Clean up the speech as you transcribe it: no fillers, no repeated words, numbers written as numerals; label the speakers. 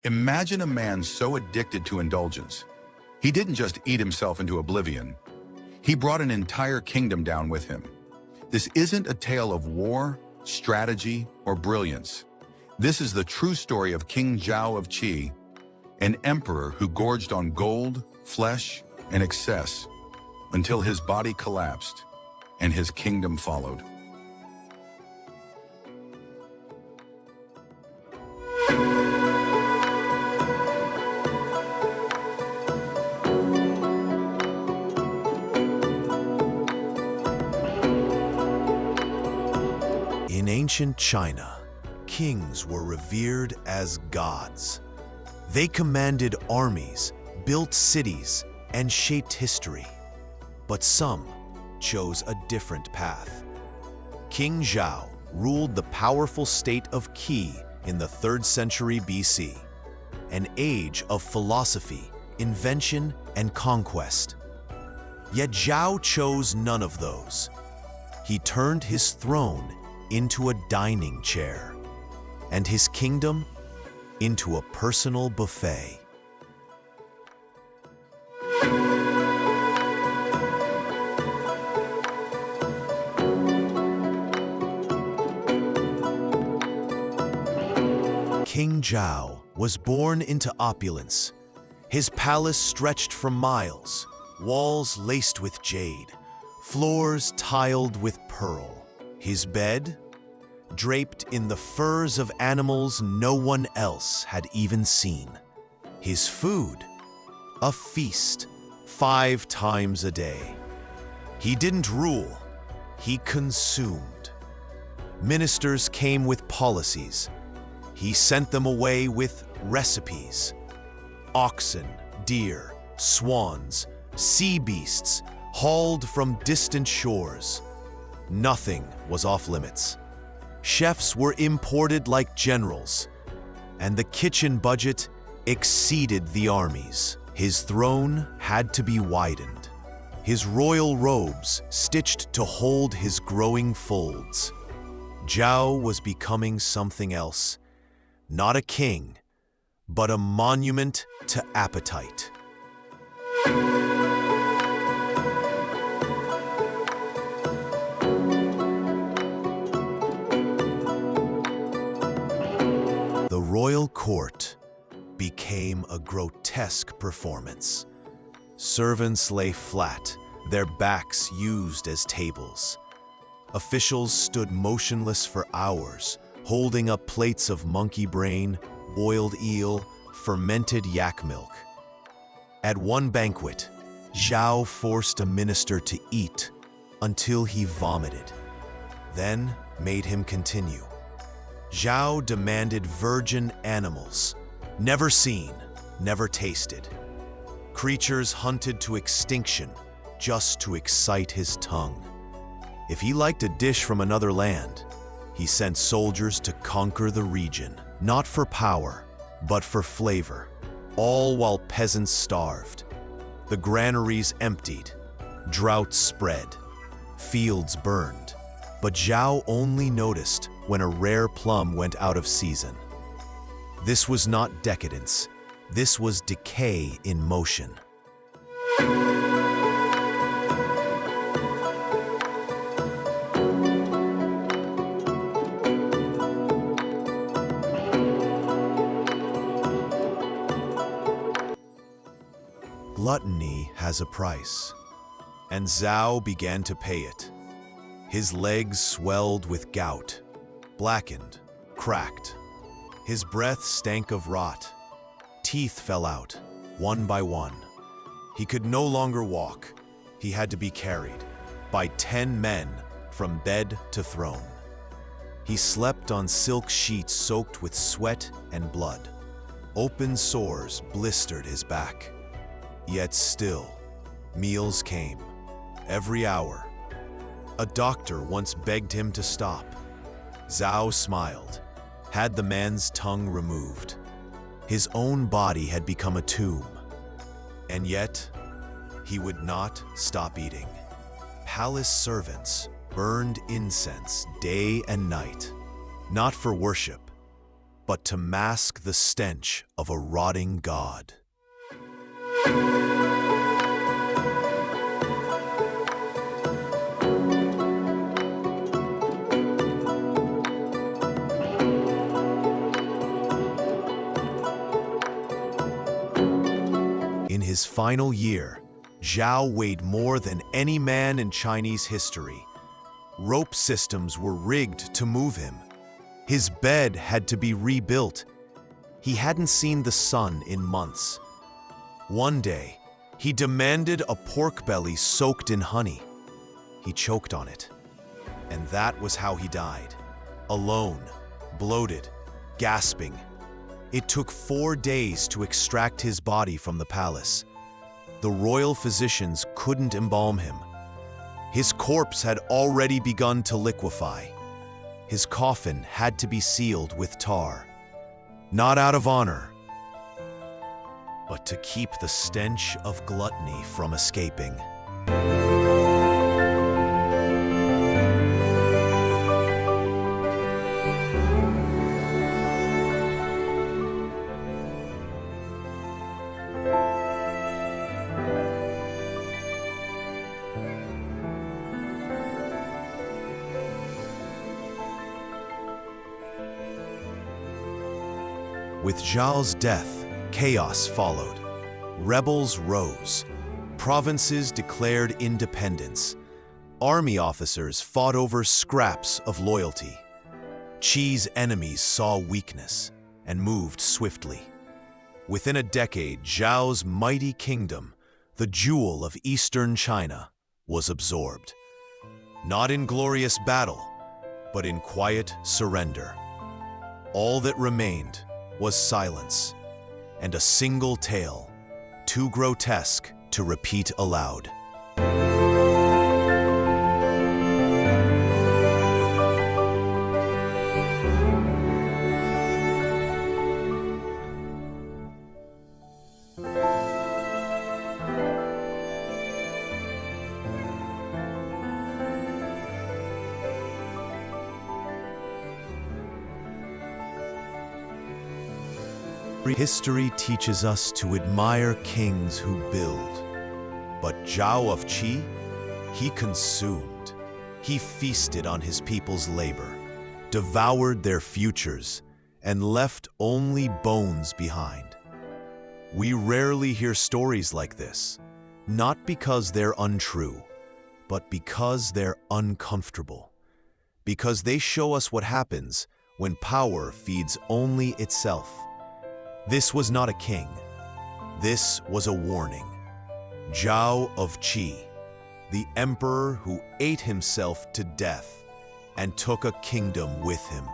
Speaker 1: Imagine a man so addicted to indulgence. He didn't just eat himself into oblivion. He brought an entire kingdom down with him. This isn't a tale of war, strategy, or brilliance. This is the true story of King Zhao of Qi, an emperor who gorged on gold, flesh, and excess until his body collapsed and his kingdom followed.
Speaker 2: In ancient China, kings were revered as gods. They commanded armies, built cities, and shaped history. But some chose a different path. King Zhao ruled the powerful state of Qi in the 3rd century BC, an age of philosophy, invention, and conquest. Yet Zhao chose none of those. He turned his throne into a dining chair, and his kingdom into a personal buffet. King Zhao was born into opulence. His palace stretched for miles, walls laced with jade, floors tiled with pearl. His bed, draped in the furs of animals no one else had even seen. His food, a feast 5 times a day. He didn't rule, he consumed. Ministers came with policies. He sent them away with recipes. Oxen, deer, swans, sea beasts, hauled from distant shores. Nothing was off limits. Chefs were imported like generals, and the kitchen budget exceeded the army's. His throne had to be widened, his royal robes stitched to hold his growing folds. Zhao was becoming something else, not a king, but a monument to appetite. The royal court became a grotesque performance. Servants lay flat, their backs used as tables. Officials stood motionless for hours, holding up plates of monkey brain, boiled eel, fermented yak milk. At one banquet, Zhao forced a minister to eat until he vomited, then made him continue. Zhao demanded virgin animals, never seen, never tasted. Creatures hunted to extinction just to excite his tongue. If he liked a dish from another land, he sent soldiers to conquer the region, not for power, but for flavor, all while peasants starved. The granaries emptied, droughts spread, fields burned, but Zhao only noticed when a rare plum went out of season. This was not decadence, this was decay in motion. Gluttony has a price, and Zhao began to pay it. His legs swelled with gout, blackened, cracked. His breath stank of rot. Teeth fell out, one by one. He could no longer walk. He had to be carried by 10 men from bed to throne. He slept on silk sheets soaked with sweat and blood. Open sores blistered his back. Yet still, meals came, every hour. A doctor once begged him to stop. Zhao smiled, had the man's tongue removed. His own body had become a tomb. And yet, he would not stop eating. Palace servants burned incense day and night, not for worship, but to mask the stench of a rotting god. In his final year, Zhao weighed more than any man in Chinese history. Rope systems were rigged to move him. His bed had to be rebuilt. He hadn't seen the sun in months. One day, he demanded a pork belly soaked in honey. He choked on it. And that was how he died. Alone, bloated, gasping. It took 4 days to extract his body from the palace. The royal physicians couldn't embalm him. His corpse had already begun to liquefy. His coffin had to be sealed with tar. Not out of honor, but to keep the stench of gluttony from escaping. With Zhao's death, chaos followed. Rebels rose. Provinces declared independence. Army officers fought over scraps of loyalty. Qi's enemies saw weakness and moved swiftly. Within a decade, Zhao's mighty kingdom, the jewel of eastern China, was absorbed. Not in glorious battle, but in quiet surrender. All that remained was silence, and a single tale, too grotesque to repeat aloud. History teaches us to admire kings who build. But Zhao of Qi, he consumed. He feasted on his people's labor, devoured their futures, and left only bones behind. We rarely hear stories like this, not because they're untrue, but because they're uncomfortable. Because they show us what happens when power feeds only itself. This was not a king. This was a warning. Zhao of Qi, the emperor who ate himself to death and took a kingdom with him.